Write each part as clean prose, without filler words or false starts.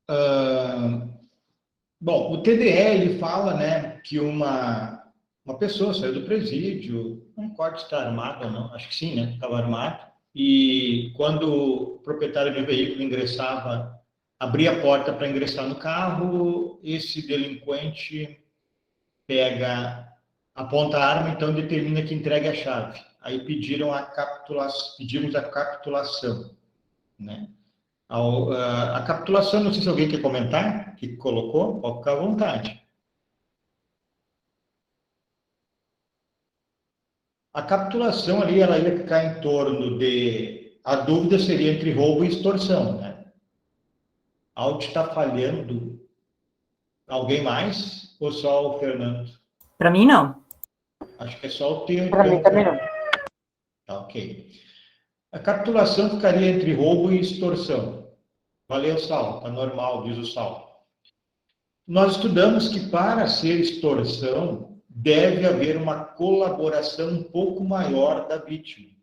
Ah, bom, o TDE, ele fala, né, que uma pessoa saiu do presídio, não importa se está armado ou não, acho que sim, né, estava armado, e quando o proprietário do veículo ingressava, abria a porta para ingressar no carro, esse delinquente pega, aponta a arma, então determina que entregue a chave. Aí pedimos a capitulação, né? A capitulação, não sei se alguém quer comentar, que colocou, pode ficar à vontade. A capitulação ali, ela ia ficar em torno de... A dúvida seria entre roubo e extorsão, né? Áudio está falhando. Alguém mais? Ou só o Fernando? Para mim, não. Acho que é só o teu, Para mim então, também não. Tá, ok. A capitulação ficaria entre roubo e extorsão. Valeu, Sal. Tá normal, diz o Sal. Nós estudamos que para ser extorsão, deve haver uma colaboração um pouco maior da vítima.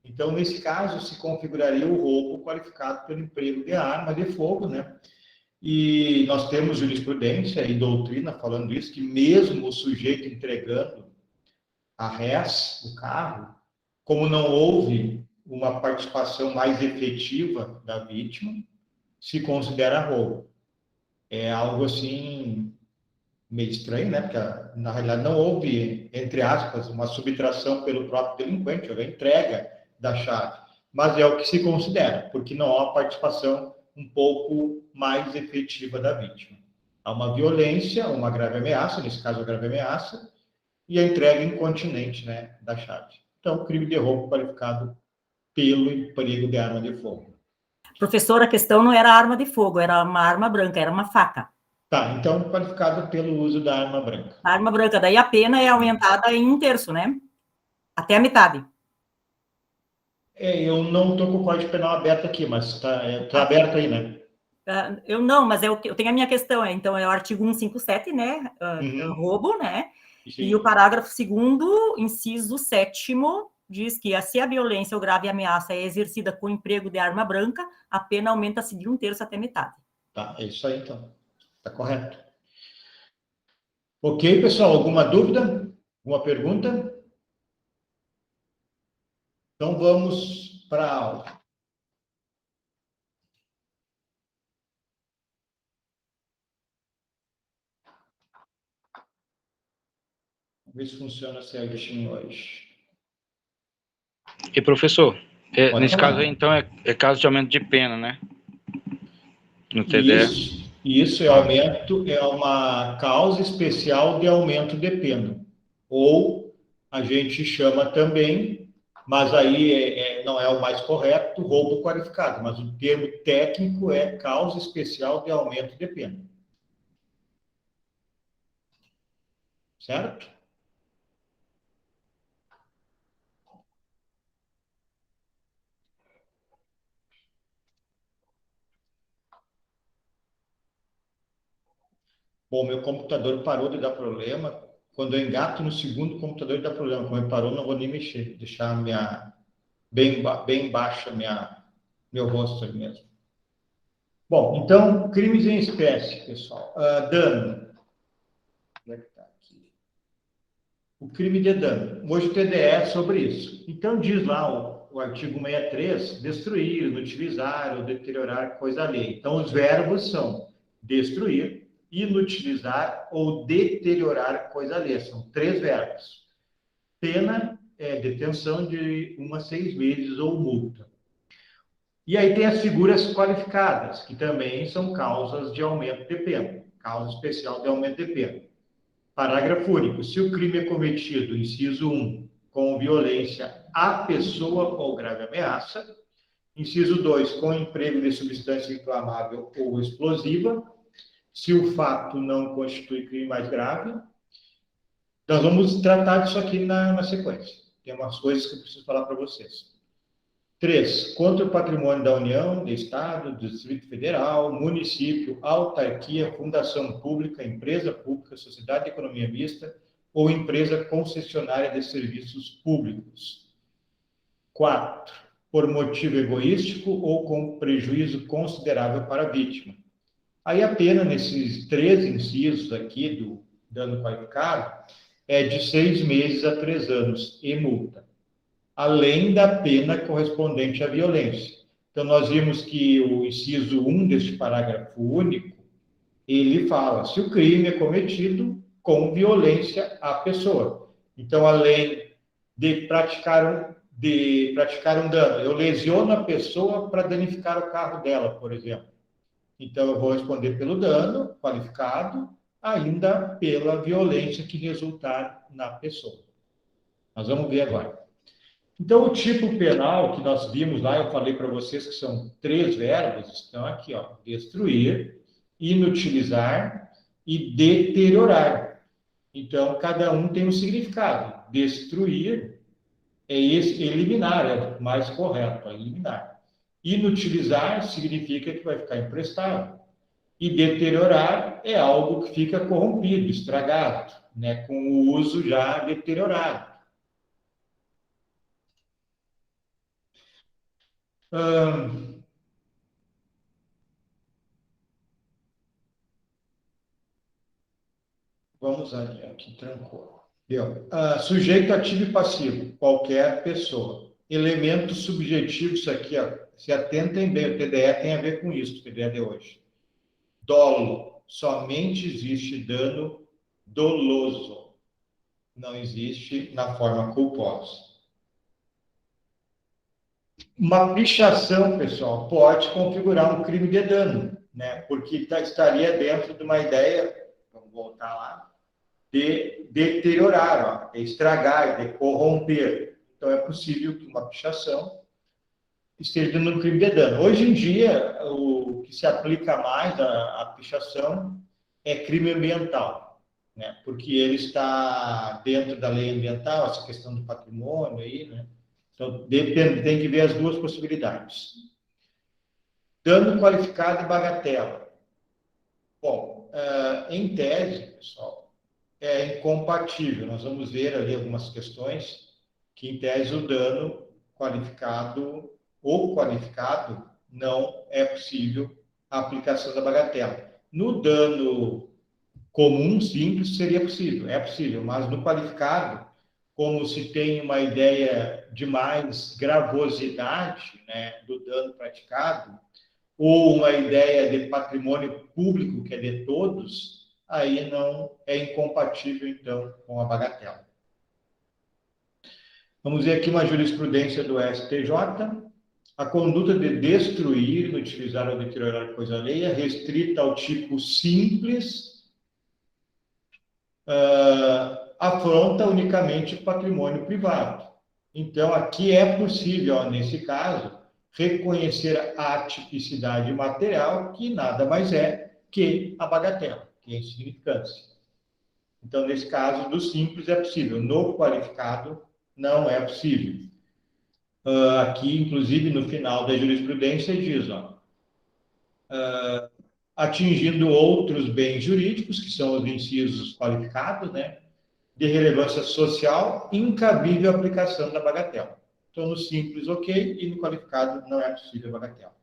Então, nesse caso, se configuraria o roubo qualificado pelo emprego de arma de fogo, né? E nós temos jurisprudência e doutrina falando isso, que mesmo o sujeito entregando a res, o carro, como não houve uma participação mais efetiva da vítima, se considera roubo. É algo assim meio estranho, né? Porque na realidade não houve, entre aspas, uma subtração pelo próprio delinquente, houve a entrega da chave. Mas é o que se considera, porque não há uma participação um pouco mais efetiva da vítima. Há uma violência, uma grave ameaça, nesse caso a grave ameaça, e a entrega incontinente, né, da chave. Então, crime de roubo qualificado pelo emprego de arma de fogo. Professor, a questão não era arma de fogo, era uma arma branca, era uma faca. Tá, então qualificado pelo uso da arma branca. A arma branca, daí a pena é aumentada em 1/3, né? Até a metade. Eu não estou com o Código Penal aberto aqui, mas está aberto aí, né? Eu não, mas eu tenho a minha questão, então é o artigo 157, né? Roubo, né? Sim. E o parágrafo 2º, inciso 7º, diz que se a violência ou grave ameaça é exercida com emprego de arma branca, a pena aumenta-se de 1/3 até metade. Tá, é isso aí então. Tá correto. Ok, pessoal, alguma dúvida? Alguma pergunta? Então vamos para a aula. Vamos ver se funciona certinho hoje. E professor, nesse falar. caso aí, então, é caso de aumento de pena, né? No TDE. Isso é aumento, é uma causa especial de aumento de pena. Ou a gente chama também, mas aí não é o mais correto, roubo qualificado, mas o termo técnico é causa especial de aumento de pena. Certo? Bom, meu computador parou de dar problema. Quando eu engato no segundo computador, dá problema. Como ele parou, não vou nem mexer. Deixar bem baixa meu rosto ali mesmo. Bom, então, crimes em espécie, pessoal. Dano. Onde é que está aqui? O crime de dano. Hoje o TDE é sobre isso. Então, diz lá o artigo 63, destruir, inutilizar ou deteriorar coisa alheia. Então, os verbos são destruir, inutilizar ou deteriorar coisa alheia. São 3 verbos. Pena é detenção de 1 a 6 meses ou multa. E aí tem as figuras qualificadas, que também são causas de aumento de pena. Causa especial de aumento de pena. Parágrafo único. Se o crime é cometido, inciso 1, com violência à pessoa ou grave ameaça. Inciso 2, com emprego de substância inflamável ou explosiva. Se o fato não constitui crime mais grave. Nós vamos tratar disso aqui na sequência. Tem umas coisas que eu preciso falar para vocês. 3, contra o patrimônio da União, do Estado, do Distrito Federal, município, autarquia, fundação pública, empresa pública, sociedade de economia mista ou empresa concessionária de serviços públicos. 4, por motivo egoístico ou com prejuízo considerável para a vítima. Aí a pena nesses 3 incisos aqui do dano qualificado é de 6 meses a 3 anos e multa, além da pena correspondente à violência. Então, nós vimos que o inciso 1 deste parágrafo único, ele fala se o crime é cometido com violência à pessoa. Então, além de praticar um dano, eu lesiono a pessoa para danificar o carro dela, por exemplo. Então, eu vou responder pelo dano qualificado, ainda pela violência que resultar na pessoa. Nós vamos ver agora. Então, o tipo penal que nós vimos lá, eu falei para vocês que são 3 verbos, estão aqui, ó, destruir, inutilizar e deteriorar. Então, cada um tem um significado. Destruir é eliminar, é mais correto, é eliminar. Inutilizar significa que vai ficar emprestado. E deteriorar é algo que fica corrompido, estragado, né, com o uso já deteriorado. Vamos aqui, trancou. Deu. Sujeito ativo e passivo, qualquer pessoa. Elemento subjetivo, isso aqui, ó, se atentem bem, o TDE tem a ver com isso, o TDE de hoje. Dolo, somente existe dano doloso, não existe na forma culposa. Uma pichação, pessoal, pode configurar um crime de dano, né? Porque estaria dentro de uma ideia, vamos voltar lá, de deteriorar, ó, de estragar, de corromper. Então, é possível que uma pichação esteja no crime de dano. Hoje em dia, o que se aplica mais à pichação é crime ambiental, né? Porque ele está dentro da lei ambiental, essa questão do patrimônio aí, né? Então, depende, tem que ver as 2 possibilidades. Dano qualificado e bagatela. Bom, em tese, pessoal, é incompatível. Nós vamos ver ali algumas questões que, em tese, o dano qualificado ou qualificado não é possível a aplicação da bagatela. No dano comum, simples, seria possível, é possível, mas no qualificado, como se tem uma ideia de mais gravosidade, né, do dano praticado, ou uma ideia de patrimônio público, que é de todos, aí não é incompatível, então, com a bagatela. Vamos ver aqui uma jurisprudência do STJ. A conduta de destruir, inutilizar ou deteriorar coisa alheia, restrita ao tipo simples, afronta unicamente o patrimônio privado. Então, aqui é possível, ó, nesse caso, reconhecer a atipicidade material, que nada mais é que a bagatela, que é insignificância. Então, nesse caso, do simples é possível. No qualificado, não é possível. Aqui, inclusive, no final da jurisprudência, diz, ó, atingindo outros bens jurídicos, que são os incisos qualificados, né, de relevância social, incabível a aplicação da bagatela. Então, no simples, ok, e no qualificado não é possível a bagatela.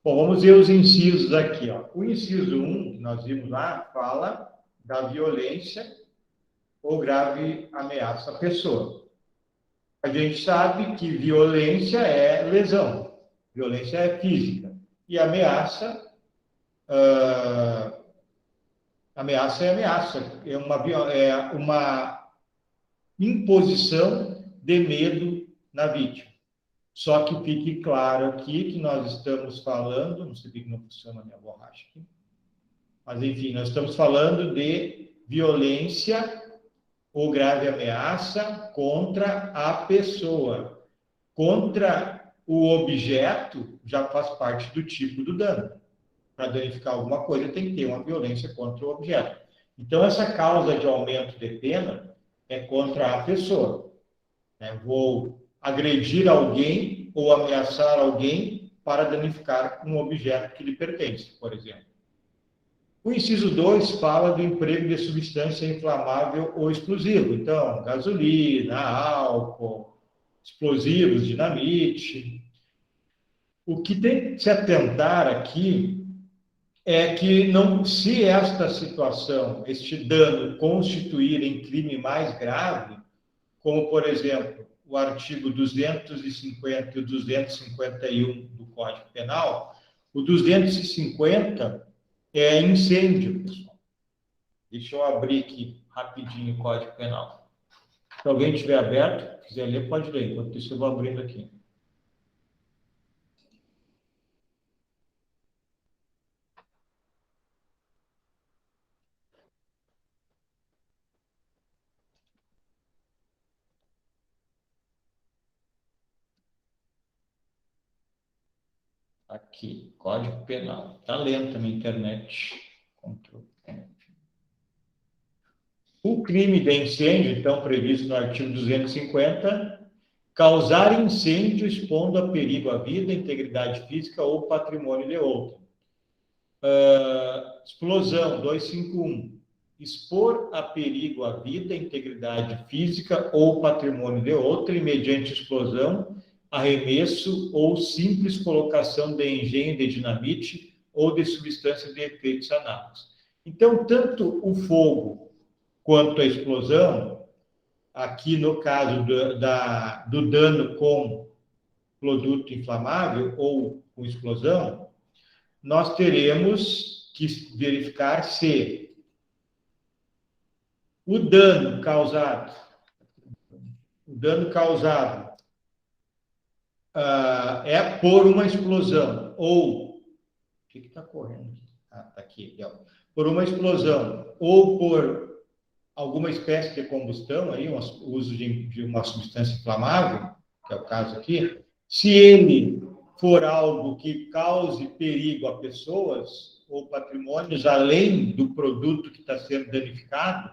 Bom, vamos ver os incisos aqui, ó. O inciso 1, que nós vimos lá, fala da violência ou grave ameaça à pessoa. A gente sabe que violência é lesão, violência é física, e ameaça ameaça é ameaça, é uma imposição de medo na vítima. Só que fique claro aqui que nós estamos falando, não sei porque não funciona a minha borracha aqui, mas enfim, nós estamos falando de violência ou grave ameaça contra a pessoa. Contra o objeto já faz parte do tipo do dano. Para danificar alguma coisa, tem que ter uma violência contra o objeto. Então, essa causa de aumento de pena é contra a pessoa. Vou agredir alguém ou ameaçar alguém para danificar um objeto que lhe pertence, por exemplo. O inciso 2 fala do emprego de substância inflamável ou explosivo. Então, gasolina, álcool, explosivos, dinamite. O que tem que se atentar aqui é que não, se esta situação, este dano constituir em crime mais grave, como, por exemplo, o artigo 250 e o 251 do Código Penal, o 250 é incêndio, pessoal. Deixa eu abrir aqui rapidinho o Código Penal. Se alguém tiver aberto, quiser ler, pode ler. Enquanto isso, eu vou abrindo aqui. Aqui, Código Penal. Está lento na internet. O crime de incêndio, então, previsto no artigo 250, causar incêndio expondo a perigo a vida, integridade física ou patrimônio de outro. Explosão, 251. Expor a perigo a vida, integridade física ou patrimônio de outro, mediante explosão, arremesso ou simples colocação de engenho de dinamite ou de substâncias de efeitos análogos. Então, tanto o fogo quanto a explosão, aqui no caso do dano com produto inflamável ou com explosão, nós teremos que verificar se o dano causado é por uma explosão ou... O que está correndo? Está aqui. Por uma explosão ou por alguma espécie de combustão, aí, o uso de uma substância inflamável, que é o caso aqui, se ele for algo que cause perigo a pessoas ou patrimônios, além do produto que está sendo danificado,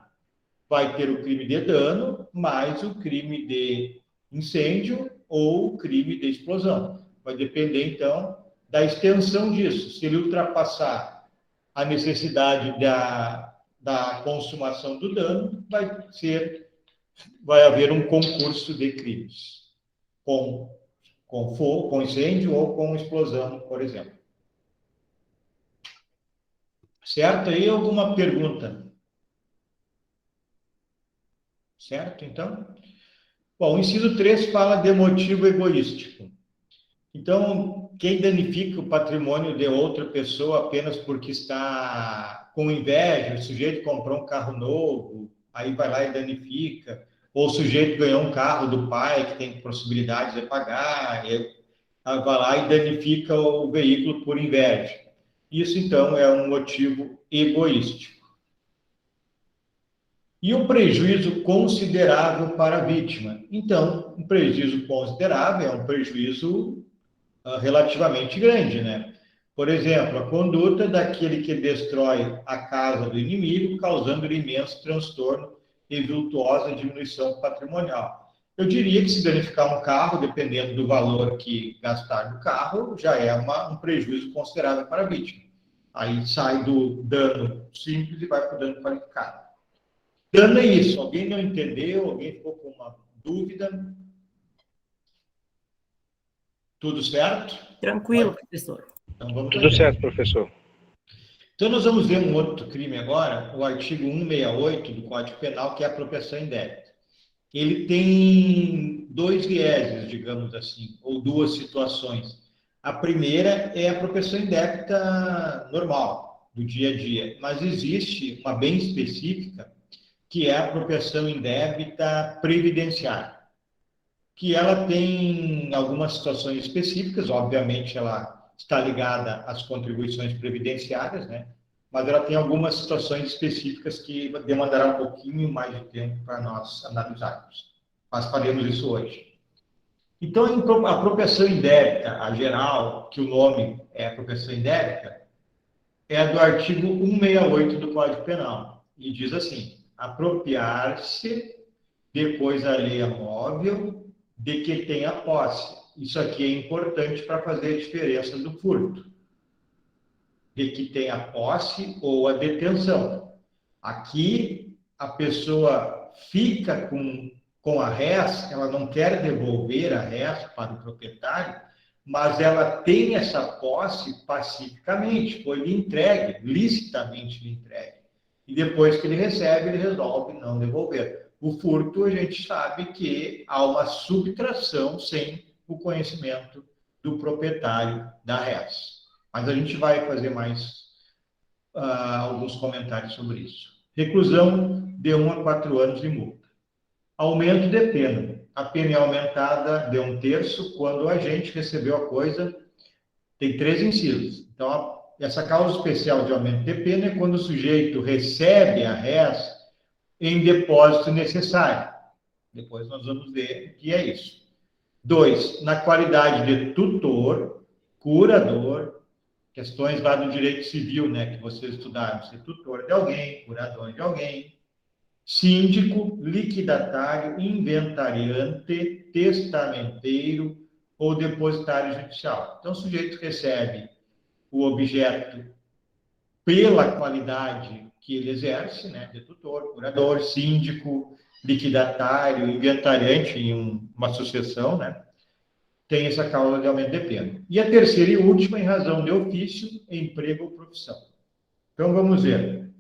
vai ter o crime de dano, mais o crime de incêndio ou o crime de explosão. Vai depender, então, da extensão disso. Se ele ultrapassar a necessidade da consumação do dano, vai haver um concurso de crimes com fogo, com incêndio ou com explosão, por exemplo. Certo? Aí alguma pergunta? Certo, então? Bom, o inciso 3 fala de motivo egoístico. Então, quem danifica o patrimônio de outra pessoa apenas porque está com inveja, o sujeito comprou um carro novo, aí vai lá e danifica, ou o sujeito ganhou um carro do pai que tem possibilidade de pagar, vai lá e danifica o veículo por inveja. Isso, então, é um motivo egoístico. E o prejuízo considerável para a vítima. Então, um prejuízo considerável é um prejuízo relativamente grande, né? Por exemplo, a conduta daquele que destrói a casa do inimigo, causando-lhe imenso transtorno e virtuosa diminuição patrimonial. Eu diria que se danificar um carro, dependendo do valor que gastar no carro, já é um prejuízo considerável para a vítima. Aí sai do dano simples e vai para o dano qualificado. Dano é isso. Alguém não entendeu? Alguém ficou com uma dúvida? Tudo certo? Tranquilo, professor. Então, vamos Tudo certo, professor. Então, nós vamos ver um outro crime agora, o artigo 168 do Código Penal, que é a apropriação indébita. Ele tem dois vieses, digamos assim, ou duas situações. A primeira é a apropriação indébita normal, do dia a dia, mas existe uma bem específica, que é a apropriação indébita previdenciária, que ela tem algumas situações específicas, obviamente ela está ligada às contribuições previdenciárias, né? Mas ela tem algumas situações específicas que demandará um pouquinho mais de tempo para nós analisarmos. Mas faremos isso hoje. Então, a apropriação indébita, a geral, que o nome é apropriação indébita, é a do artigo 168 do Código Penal. E diz assim: apropriar-se de coisa alheia móvel de que tenha posse. Isso aqui é importante para fazer a diferença do furto. De que tenha posse ou a detenção. Aqui, a pessoa fica com a res, ela não quer devolver a res para o proprietário, mas ela tem essa posse pacificamente, foi lhe entregue, licitamente lhe entregue. E depois que ele recebe, ele resolve não devolver. O furto, a gente sabe que há uma subtração sem o conhecimento do proprietário da res. Mas a gente vai fazer mais alguns comentários sobre isso. Reclusão de 1 a 4 anos de multa. Aumento de pena. A pena é aumentada de 1/3 quando o agente recebeu a coisa. Tem 3 incisos. Então, essa causa especial de aumento de pena é quando o sujeito recebe a res em depósito necessário. Depois nós vamos ver o que é isso. 2, na qualidade de tutor, curador, questões lá do direito civil, né, que vocês estudaram, ser tutor de alguém, curador de alguém, síndico, liquidatário, inventariante, testamenteiro ou depositário judicial. Então, o sujeito recebe o objeto pela qualidade que ele exerce, né, de tutor, curador, síndico, liquidatário, inventariante em uma sucessão, né, tem essa causa de aumento de pena. E a terceira e última, em razão de ofício, emprego ou profissão. Então, vamos ver.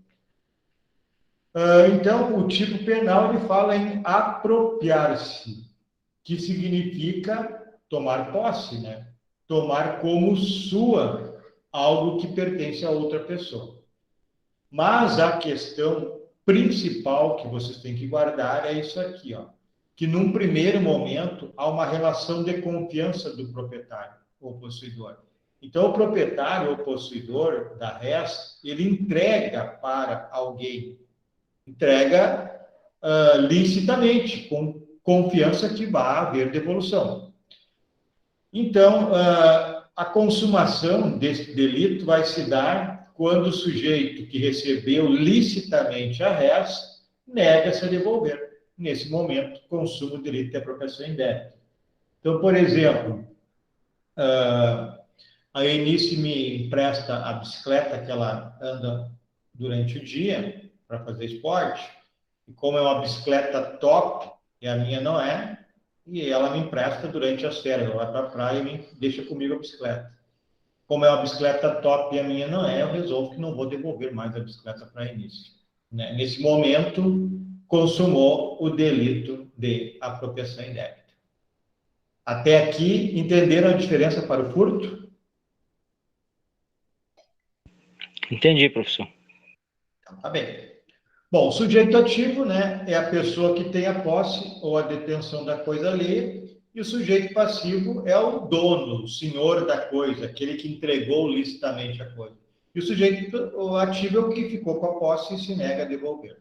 Então, o tipo penal, ele fala em apropriar-se, que significa tomar posse, né? Tomar como sua algo que pertence a outra pessoa. Mas a questão principal que vocês têm que guardar é isso aqui, ó, que num primeiro momento há uma relação de confiança do proprietário ou possuidor. Então, o proprietário ou possuidor da res, ele entrega para alguém, entrega licitamente, com confiança que vai haver devolução. Então, a consumação desse delito vai se dar quando o sujeito que recebeu licitamente a res nega-se a devolver. Nesse momento, consuma o delito de apropriação indébita. Então, por exemplo, a Eunice me empresta a bicicleta que ela anda durante o dia para fazer esporte, e como é uma bicicleta top, e a minha não é, e ela me empresta durante as férias, ela vai para a praia e me deixa comigo a bicicleta. Como é uma bicicleta top e a minha não é, eu resolvo que não vou devolver mais a bicicleta para a Eunice. Né? Nesse momento, consumou o delito de apropriação indébita. Até aqui, entenderam a diferença para o furto? Entendi, professor. Então, tá bem. Bom, o sujeito ativo, né, é a pessoa que tem a posse ou a detenção da coisa alheia, e o sujeito passivo é o dono, o senhor da coisa, aquele que entregou licitamente a coisa. E o sujeito ativo é o que ficou com a posse e se nega a devolver.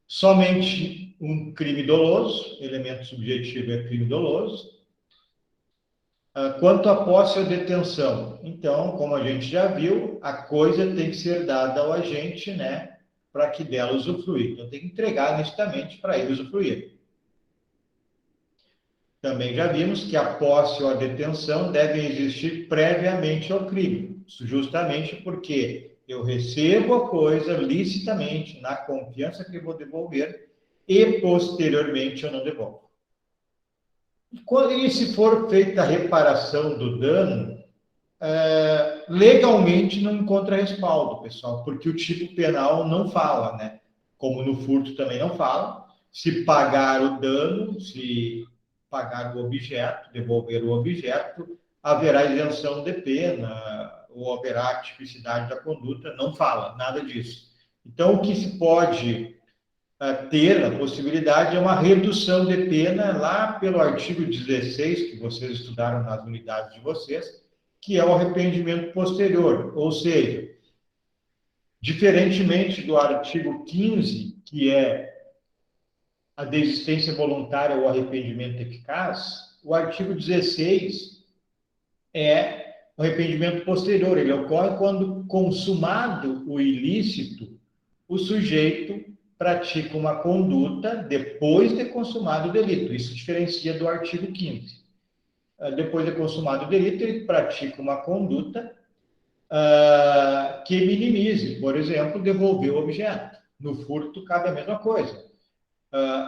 Somente um crime doloso, elemento subjetivo é crime doloso. Quanto à posse ou detenção, então, como a gente já viu, a coisa tem que ser dada ao agente, né, para que dela usufruir. Então, tem que entregar licitamente para ele usufruir. Também já vimos que a posse ou a detenção devem existir previamente ao crime, justamente porque eu recebo a coisa licitamente, na confiança que eu vou devolver, e posteriormente eu não devolvo. E se for feita a reparação do dano, legalmente não encontra respaldo, pessoal, porque o tipo penal não fala, né? Como no furto também não fala. Se pagar o dano, se pagar o objeto, devolver o objeto, haverá isenção de pena ou haverá tipicidade da conduta, não fala nada disso. Então, o que se pode ter a possibilidade é uma redução de pena lá pelo artigo 16, que vocês estudaram nas unidades de vocês, que é o arrependimento posterior, ou seja, diferentemente do artigo 15, que é a desistência voluntária ou arrependimento eficaz, o artigo 16 é o arrependimento posterior. Ele ocorre quando, consumado o ilícito, o sujeito pratica uma conduta depois de consumado o delito. Isso diferencia do artigo 15. Depois de consumado o delito, ele pratica uma conduta que minimize, por exemplo, devolver o objeto. No furto, cabe a mesma coisa.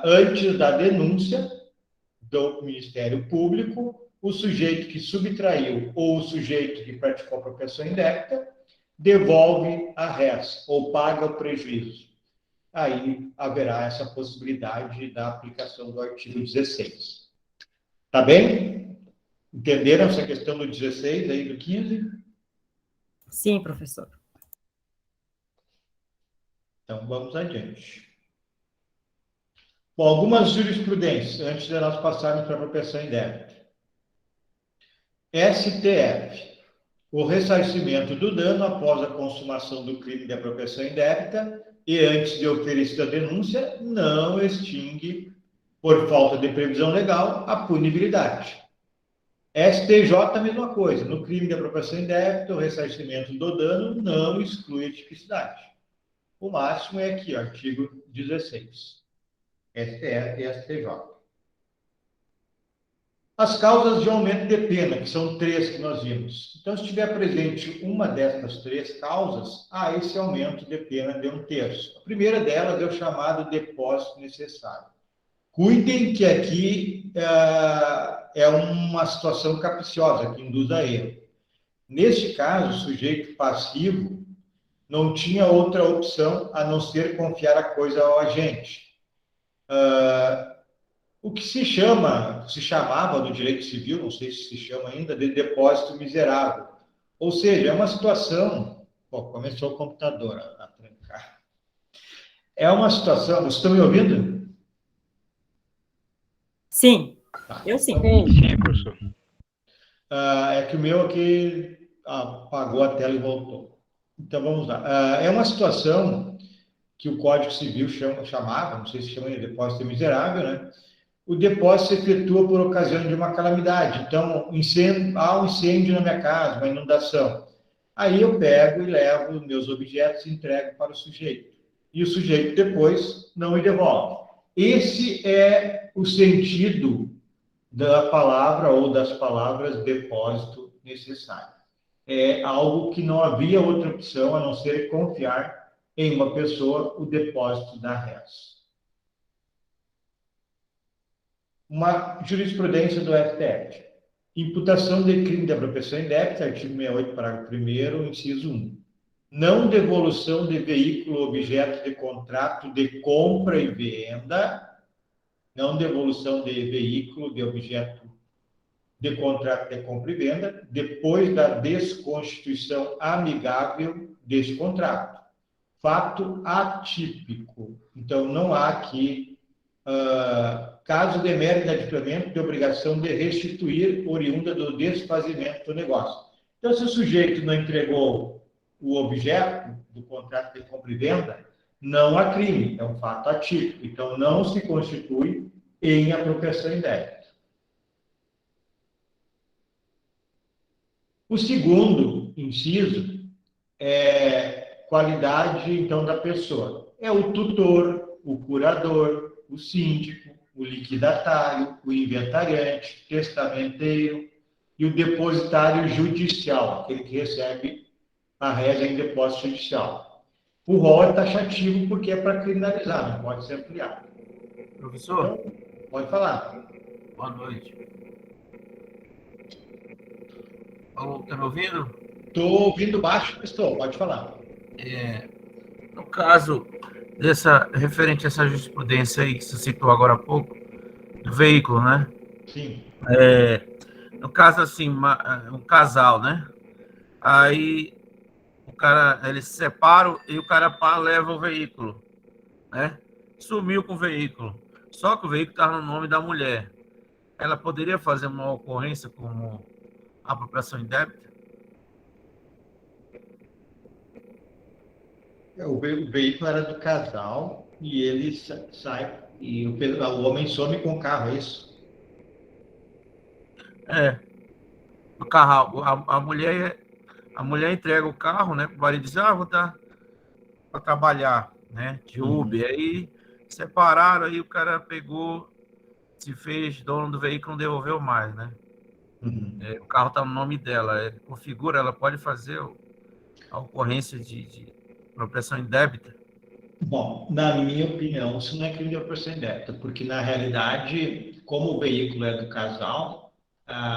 Antes da denúncia, do Ministério Público, o sujeito que subtraiu ou o sujeito que praticou apropriação indébita devolve a res ou paga o prejuízo. Aí haverá essa possibilidade da aplicação do artigo 16. Tá bem? Entenderam essa questão do 16 aí, do 15? Sim, professor. Então, vamos adiante. Bom, algumas jurisprudências, antes de nós passarmos para a apropriação indébita. STF. O ressarcimento do dano após a consumação do crime de apropriação indébita e antes de oferecida a denúncia não extingue, por falta de previsão legal, a punibilidade. STJ, a mesma coisa. No crime de apropriação indébita, o ressarcimento do dano não exclui a tipicidade. O máximo é aqui, artigo 16. STF e STJ. As causas de aumento de pena, que são 3 que nós vimos. Então, se estiver presente uma dessas 3 causas, há esse aumento de pena de 1/3. A primeira delas é o chamado depósito necessário. Cuidem que aqui é uma situação capciosa, que induz a erro. Neste caso, o sujeito passivo não tinha outra opção a não ser confiar a coisa ao agente. O que se chamava no direito civil, não sei se chama ainda, de depósito miserável. Ou seja, é uma situação... Bom, começou o computador a trancar. É uma situação... Vocês estão me ouvindo? Sim, Tá. eu sim. Sim, professor. É que o meu aqui apagou a tela e voltou. Então, vamos lá. É uma situação que o Código Civil chamava, não sei se chama de depósito miserável, né? O depósito se efetua por ocasião de uma calamidade. Então, há um incêndio na minha casa, uma inundação. Aí eu pego e levo meus objetos e entrego para o sujeito. E o sujeito depois não me devolve. Esse é o sentido da palavra ou das palavras depósito necessário. É algo que não havia outra opção a não ser confiar em uma pessoa o depósito da res. Uma jurisprudência do STF. Imputação de crime de apropriação indébita, artigo 68, parágrafo 1º, inciso 1. Não devolução de veículo objeto de contrato de compra e venda, não devolução de veículo de objeto de contrato de compra e venda, depois da desconstituição amigável deste contrato. Fato atípico. Então, não há aqui... caso de mérito de adimplemento de obrigação de restituir oriunda do desfazimento do negócio. Então, se o sujeito não entregou o objeto do contrato de compra e venda, não há crime, é um fato atípico. Então, não se constitui em apropriação indébita. O segundo inciso é qualidade, então, da pessoa. É o tutor, o curador, o síndico, o liquidatário, o inventariante, testamenteiro e o depositário judicial, aquele que recebe a res em depósito judicial. O rol é taxativo porque é para criminalizar, não pode ser ampliado. Professor? Então, pode falar. Boa noite. Alô, tá me ouvindo? Estou ouvindo baixo, mas estou, pode falar. No caso referente a essa jurisprudência aí que você citou agora há pouco, do veículo, né? Sim. No caso, assim, um casal, né? Aí eles se separam e o cara leva o veículo, né? Sumiu com o veículo. Só que o veículo estava no nome da mulher. Ela poderia fazer uma ocorrência como apropriação indébita? O veículo era do casal e ele sai e o homem some com o carro, é isso? O carro, a mulher entrega o carro, né? O marido diz, vou dar para trabalhar, né? De Uber. Aí separaram, aí o cara pegou, se fez dono do veículo, não devolveu mais, né? O carro está no nome dela. Configura, ela pode fazer a ocorrência de apropriação indébita? Bom, na minha opinião, isso não é crime de apropriação indébita, porque, na realidade, como o veículo é do casal,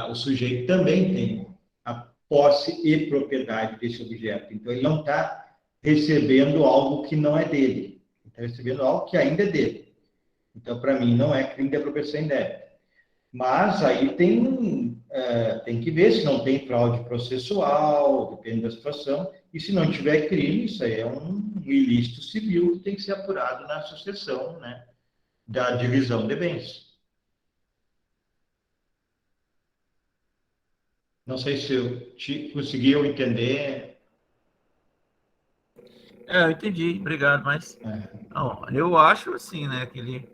o sujeito também tem a posse e propriedade desse objeto. Então, ele não está recebendo algo que não é dele. Ele está recebendo algo que ainda é dele. Então, para mim, não é crime de apropriação indébita. Mas aí tem que ver se não tem fraude processual, depende da situação. E se não tiver crime, isso aí é um ilícito civil que tem que ser apurado na sucessão, né, da divisão de bens. Não sei se eu conseguiu entender. Eu entendi, obrigado, mas não, eu acho assim, né, que ele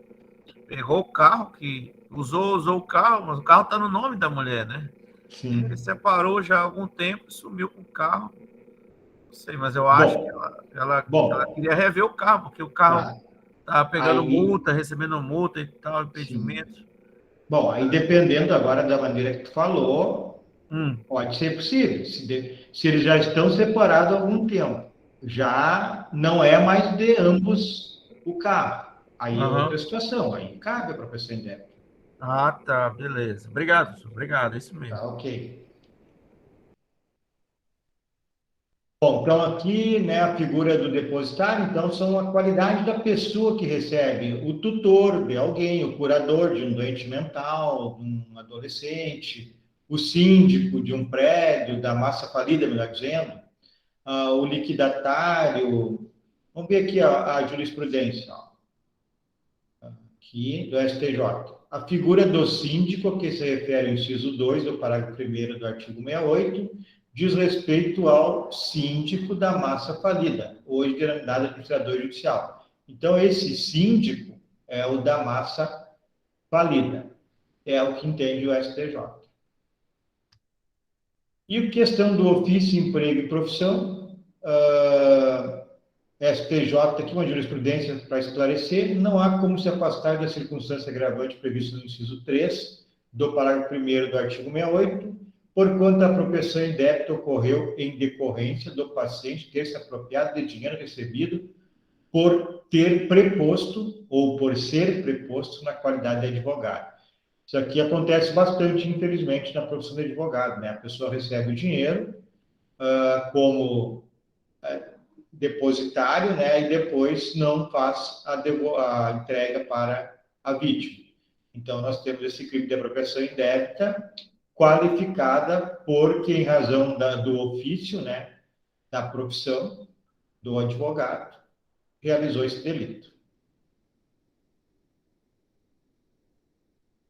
pegou o carro, que usou o carro, mas o carro tá no nome da mulher, né? Sim. Ele separou já há algum tempo e sumiu com o carro. Não sei, mas eu acho que ela Bom, queria rever o carro, porque o carro tá. tava pegando Aí, multa, recebendo multa e tal, sim. impedimento. Bom, aí dependendo agora da maneira que tu falou, Hum, pode ser possível. Se eles já estão separados há algum tempo, já não é mais de ambos o carro. Aí é outra aham. situação, aí cabe a propriedade indébita. Ah, tá, beleza. Obrigado, professor. Obrigado, é isso mesmo. Tá, ok. Bom, então aqui, né, a figura do depositário, então, são a qualidade da pessoa que recebe, o tutor de alguém, o curador de um doente mental, de um adolescente, o síndico de um prédio, da massa falida, melhor dizendo, o liquidatário. Vamos ver aqui a jurisprudência, ó, aqui do STJ. A figura do síndico, a que se refere ao inciso 2 do parágrafo 1º do artigo 68, diz respeito ao síndico da massa falida, hoje denominado administrador judicial. Então, esse síndico é o da massa falida, é o que entende o STJ. E a questão do ofício, emprego e profissão, STJ, aqui uma jurisprudência para esclarecer, não há como se afastar da circunstância agravante prevista no inciso 3 do parágrafo 1º do artigo 68, porquanto a apropriação indébita ocorreu em decorrência do paciente ter se apropriado de dinheiro recebido por ter preposto ou por ser preposto na qualidade de advogado. Isso aqui acontece bastante, infelizmente, na profissão de advogado, né? A pessoa recebe o dinheiro como depositário, né, e depois não faz a entrega para a vítima. Então, nós temos esse crime de apropriação indébita qualificada porque, em razão do ofício, né, da profissão do advogado, realizou esse delito.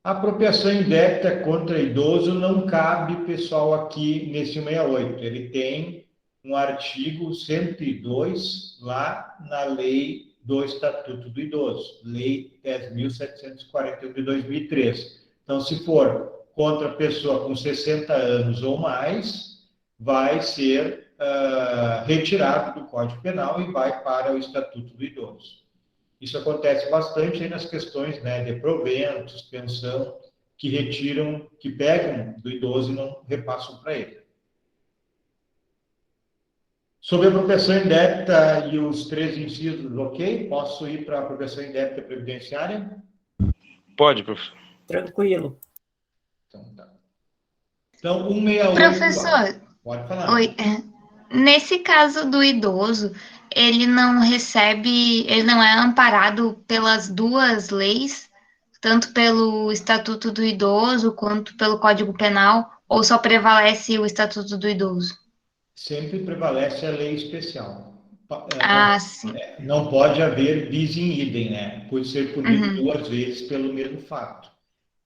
A apropriação indébita contra idoso não cabe, pessoal, aqui nesse 168. Ele tem um artigo 102 lá na lei do Estatuto do Idoso, Lei 10.741 de 2003. Então, se for contra pessoa com 60 anos ou mais, vai ser retirado do Código Penal e vai para o Estatuto do Idoso. Isso acontece bastante aí nas questões, né, de proventos, pensão, que retiram, que pegam do idoso e não repassam para ele. Sobre a apropriação indébita e os 3 incisos, ok? Posso ir para a apropriação indébita previdenciária? Pode, professor. Tranquilo. Então, tá. Então, 168. Professor, Pode falar. oi. Nesse caso do idoso, ele não recebe, ele não é amparado pelas duas leis, tanto pelo Estatuto do Idoso quanto pelo Código Penal, ou só prevalece o Estatuto do Idoso? Sempre prevalece a lei especial. Ah, sim. Não pode haver bis in idem, né? Pode ser punido Uhum. 2 vezes pelo mesmo fato.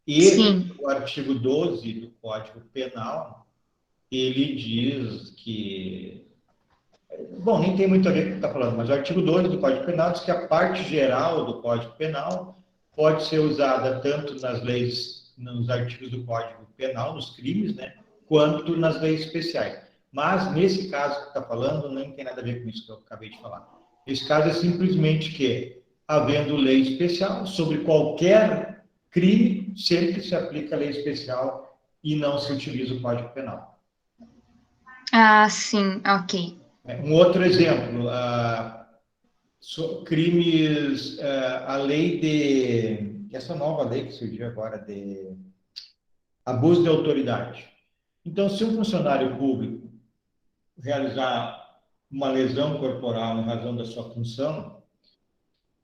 E Sim. o artigo 12 do Código Penal, ele diz que... Bom, nem tem muito a ver com o que está falando, mas o artigo 12 do Código Penal diz que a parte geral do Código Penal pode ser usada tanto nas leis, nos artigos do Código Penal, nos crimes, né, quanto nas leis especiais. Mas, nesse caso que está falando, nem tem nada a ver com isso que eu acabei de falar. Esse caso é simplesmente que, havendo lei especial, sobre qualquer crime, sempre se aplica a lei especial e não se utiliza o Código Penal. Ah, sim, ok. Um outro exemplo, crimes, a lei essa nova lei que surgiu agora de abuso de autoridade. Então, se um funcionário público realizar uma lesão corporal em razão da sua função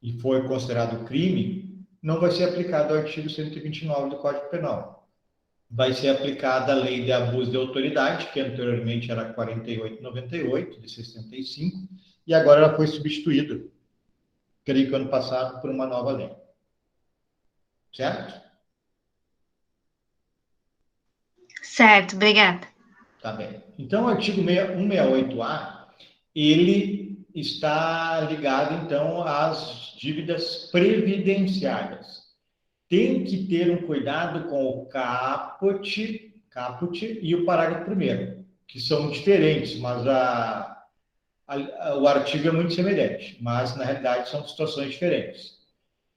e foi considerado crime, não vai ser aplicado o artigo 129 do Código Penal. Vai ser aplicada a lei de abuso de autoridade, que anteriormente era 4898, de 65, e agora ela foi substituída, creio que ano passado, por uma nova lei. Certo? Certo, obrigada. Tá bem. Então, o artigo 168A, ele está ligado, então, às dívidas previdenciárias. Tem que ter um cuidado com o caput e o parágrafo 1º, que são diferentes, mas o artigo é muito semelhante, mas, na realidade, são situações diferentes.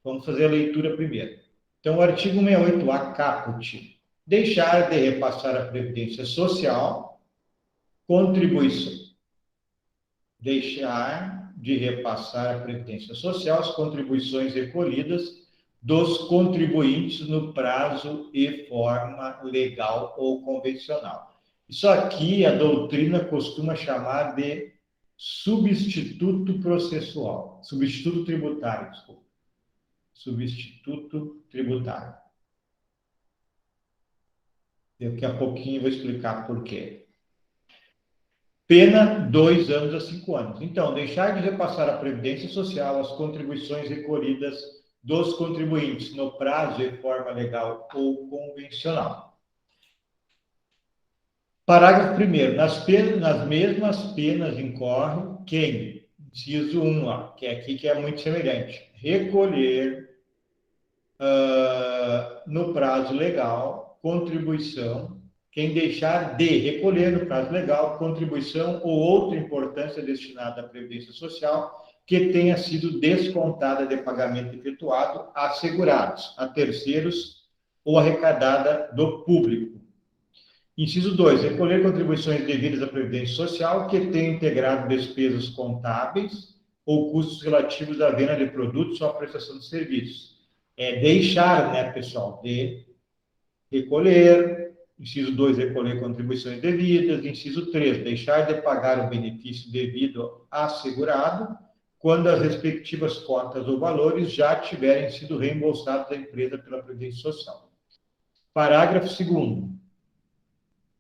Vamos fazer a leitura primeiro. Então, o artigo 168A, caput, deixar de repassar a Previdência Social, contribuição. Deixar de repassar a Previdência Social as contribuições recolhidas dos contribuintes no prazo e forma legal ou convencional. Isso aqui a doutrina costuma chamar de substituto processual, substituto tributário, desculpa. Substituto tributário. Daqui a pouquinho eu vou explicar por quê. Pena 2 anos a 5 anos. Então, deixar de repassar a Previdência Social as contribuições recolhidas dos contribuintes no prazo e forma legal ou convencional. Parágrafo 1º. Nas mesmas penas incorre quem? Inciso 1, ó, que é aqui que é muito semelhante. Recolher no prazo legal, contribuição, quem deixar de recolher no prazo legal, contribuição ou outra importância destinada à Previdência Social que tenha sido descontada de pagamento efetuado a segurados, a terceiros ou arrecadada do público. Inciso 2, recolher contribuições devidas à Previdência Social que tenham integrado despesas contábeis ou custos relativos à venda de produtos ou à prestação de serviços. É deixar, né, pessoal, de recolher. Inciso 2, recolher contribuições devidas. Inciso 3, deixar de pagar o benefício devido a segurado quando as respectivas cotas ou valores já tiverem sido reembolsados à empresa pela Previdência Social. Parágrafo 2º.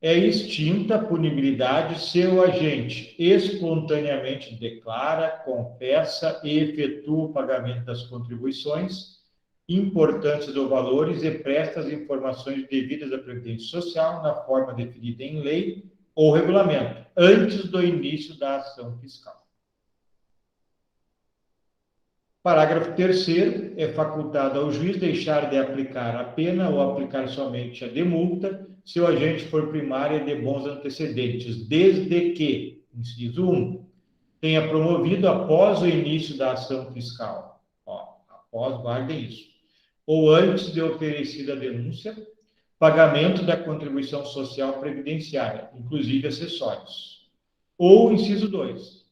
É extinta a punibilidade se o agente espontaneamente declara, confessa e efetua o pagamento das contribuições, importâncias ou valores e presta as informações devidas à Previdência Social na forma definida em lei ou regulamento, antes do início da ação fiscal. Parágrafo 3º. É facultado ao juiz deixar de aplicar a pena ou aplicar somente a demulta se o agente for primário e de bons antecedentes, desde que, inciso 1, tenha promovido após o início da ação fiscal. Após, guardem isso. Ou antes de oferecida a denúncia, pagamento da contribuição social previdenciária, inclusive acessórios. Ou, inciso 2,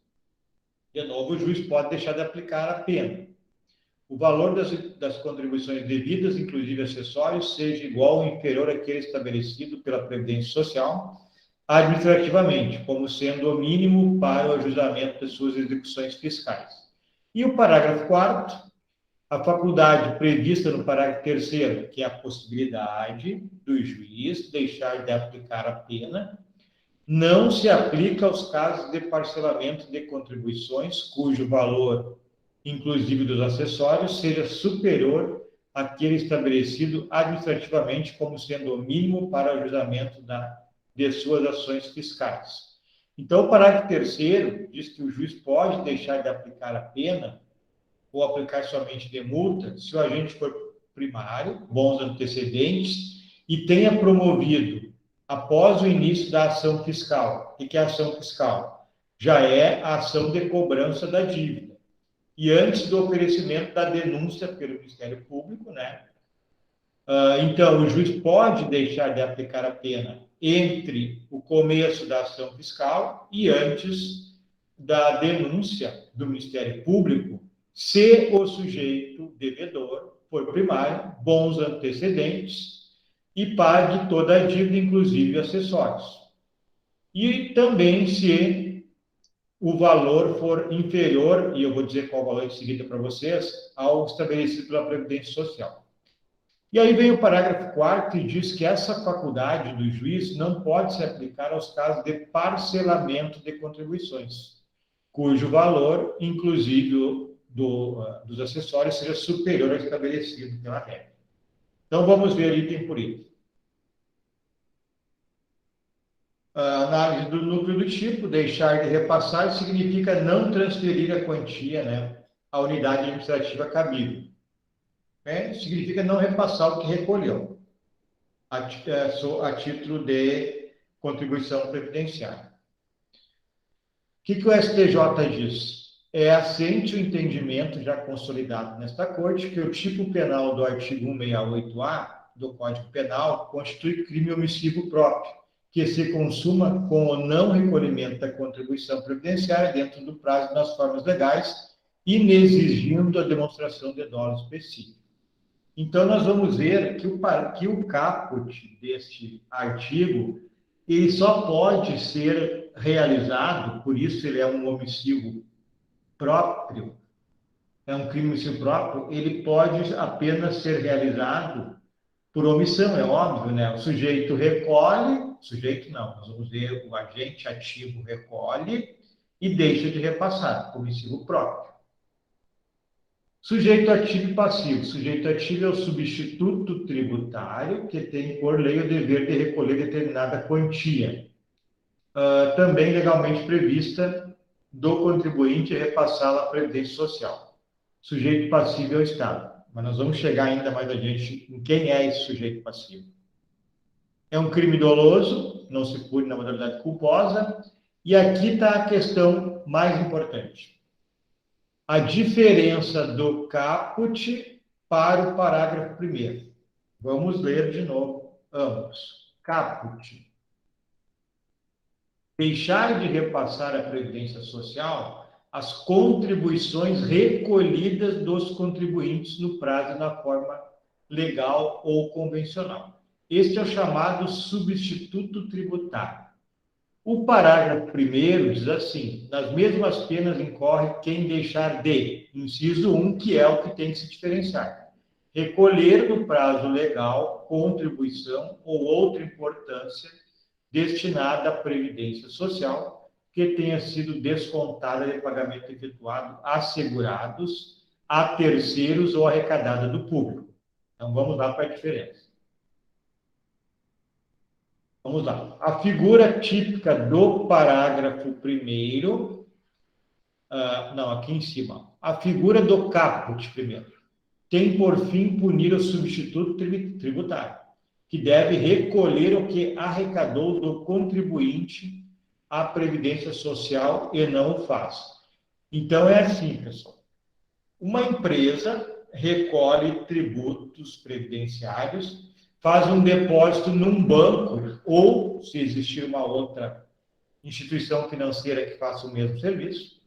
de novo, o juiz pode deixar de aplicar a pena. O valor das contribuições devidas, inclusive acessórios, seja igual ou inferior àquele estabelecido pela Previdência Social administrativamente, como sendo o mínimo para o ajustamento de suas execuções fiscais. E o parágrafo 4º, a faculdade prevista no parágrafo 3º, que é a possibilidade do juiz deixar de aplicar a pena, não se aplica aos casos de parcelamento de contribuições cujo valor, inclusive dos acessórios, seja superior àquele estabelecido administrativamente como sendo o mínimo para o ajustamento de suas ações fiscais. Então, o parágrafo 3º diz que o juiz pode deixar de aplicar a pena ou aplicar somente de multa se o agente for primário, bons antecedentes, e tenha promovido após o início da ação fiscal. O que é a ação fiscal? Já é a ação de cobrança da dívida. E antes do oferecimento da denúncia pelo Ministério Público, né? Então, o juiz pode deixar de aplicar a pena entre o começo da ação fiscal e antes da denúncia do Ministério Público, se o sujeito devedor for primário, bons antecedentes e pague toda a dívida, inclusive acessórios. E também se o valor for inferior, e eu vou dizer qual o valor em seguida para vocês, ao estabelecido pela Previdência Social. E aí vem o parágrafo 4º e diz que essa faculdade do juiz não pode se aplicar aos casos de parcelamento de contribuições, cujo valor, inclusive dos acessórios, seja superior ao estabelecido pela regra. Então, vamos ver item por item. A análise do núcleo do tipo, deixar de repassar, significa não transferir a quantia, né, à unidade administrativa cabível. Significa não repassar o que recolheu, a título de contribuição previdenciária. O que o STJ diz? É assente o entendimento já consolidado nesta Corte que o tipo penal do artigo 168-A do Código Penal constitui crime omissivo próprio, que se consuma com o não recolhimento da contribuição previdenciária dentro do prazo e nas formas legais, inexigindo a demonstração de dolo específico. Então, nós vamos ver que o caput deste artigo, ele só pode ser realizado, por isso ele é um omissivo próprio, é um crime omissivo próprio, ele pode apenas ser realizado por omissão, é óbvio, né? O sujeito recolhe, nós vamos ver o agente ativo recolhe e deixa de repassar, omissivo próprio. Sujeito ativo e passivo. Sujeito ativo é o substituto tributário que tem por lei o dever de recolher determinada quantia, também legalmente prevista do contribuinte e repassá-la à Previdência Social. Sujeito passivo é o Estado. Mas nós vamos chegar ainda mais adiante em quem é esse sujeito passivo. É um crime doloso, não se pune na modalidade culposa, e aqui está a questão mais importante. A diferença do caput para o parágrafo 1º. Vamos ler de novo ambos. Caput. Deixar de repassar à Previdência Social as contribuições recolhidas dos contribuintes no prazo e na forma legal ou convencional. Este é o chamado substituto tributário. O parágrafo 1º diz assim: nas mesmas penas incorre quem deixar de, inciso 1, que é o que tem que se diferenciar, recolher no prazo legal contribuição ou outra importância destinada à Previdência Social que tenha sido descontada de pagamento efetuado a segurados, a terceiros ou arrecadada do público. Então, vamos lá para a diferença. Vamos lá. A figura típica do parágrafo 1º, aqui em cima. A figura do caput, primeiro, tem por fim punir o substituto tributário, que deve recolher o que arrecadou do contribuinte à Previdência Social e não o faz. Então, é assim, pessoal. Uma empresa recolhe tributos previdenciários, faz um depósito num banco, ou, se existir uma outra instituição financeira que faça o mesmo serviço,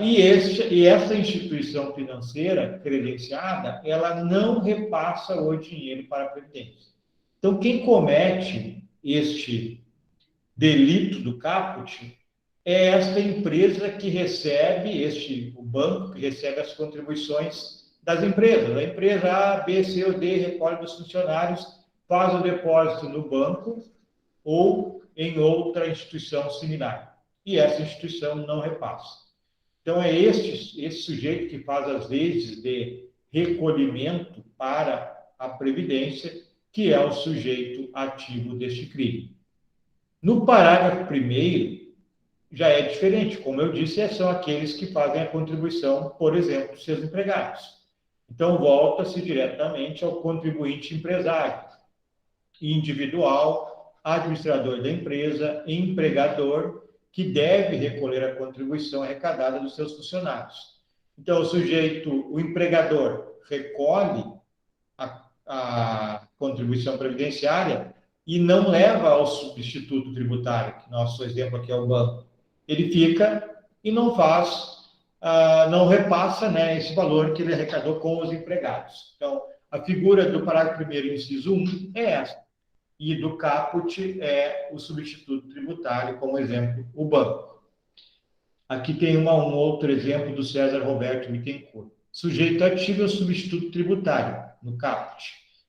e essa instituição financeira credenciada, ela não repassa o dinheiro para a Previdência. Então, quem comete este delito do caput é esta empresa que recebe, o banco que recebe as contribuições das empresas. A empresa A, B, C ou D recolhe dos funcionários, faz o depósito no banco ou em outra instituição similar. E essa instituição não repassa. Então, é esse sujeito que faz as vezes de recolhimento para a Previdência, que é o sujeito ativo deste crime. No parágrafo 1º, já é diferente. Como eu disse, são aqueles que fazem a contribuição, por exemplo, dos seus empregados. Então, volta-se diretamente ao contribuinte empresário, individual, administrador da empresa, empregador, que deve recolher a contribuição arrecadada dos seus funcionários. Então, o empregador recolhe a contribuição previdenciária e não leva ao substituto tributário, que nosso exemplo aqui é o banco. Ele fica e não faz não repassa, né, esse valor que ele arrecadou com os empregados. Então, a figura do parágrafo 1º, inciso 1, é essa. E do caput é o substituto tributário, como exemplo, o banco. Aqui tem um outro exemplo do César Roberto Bittencourt. Sujeito ativo é o substituto tributário, no caput,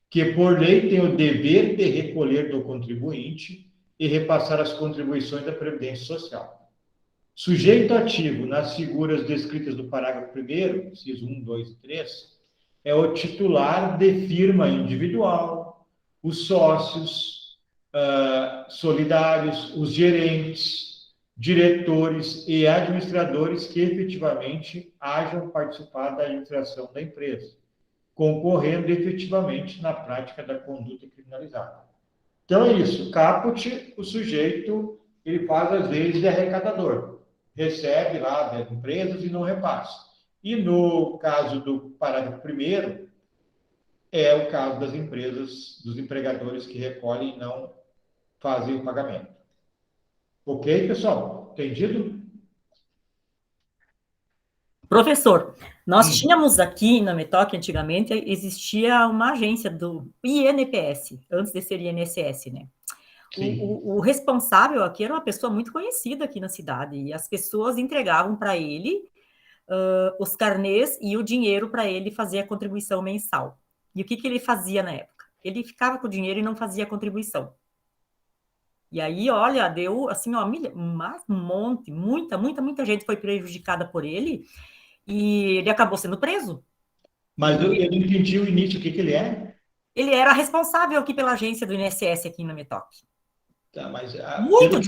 que por lei tem o dever de recolher do contribuinte e repassar as contribuições da Previdência Social. Sujeito ativo, nas figuras descritas do parágrafo 1º, inciso 1, 2 e 3, é o titular de firma individual, os sócios solidários, os gerentes, diretores e administradores que efetivamente hajam participado da administração da empresa, concorrendo efetivamente na prática da conduta criminalizada. Então é isso, caput, o sujeito, ele faz às vezes de arrecadador, recebe lá das empresas e não repassa. E no caso do parágrafo 1º, é o caso das empresas, dos empregadores que recolhem e não fazem o pagamento. Ok, pessoal? Entendido? Professor, nós tínhamos aqui na Metoc, antigamente, existia uma agência do INPS, antes de ser INSS, né? O responsável aqui era uma pessoa muito conhecida aqui na cidade, e as pessoas entregavam para ele os carnês e o dinheiro para ele fazer a contribuição mensal. E o que ele fazia na época? Ele ficava com o dinheiro e não fazia a contribuição. E aí, olha, deu assim, ó, muita gente foi prejudicada por ele, e ele acabou sendo preso. Mas eu não entendi o início, o que ele é? Ele era responsável aqui pela agência do INSS aqui na Metoc. Tá, mas Muito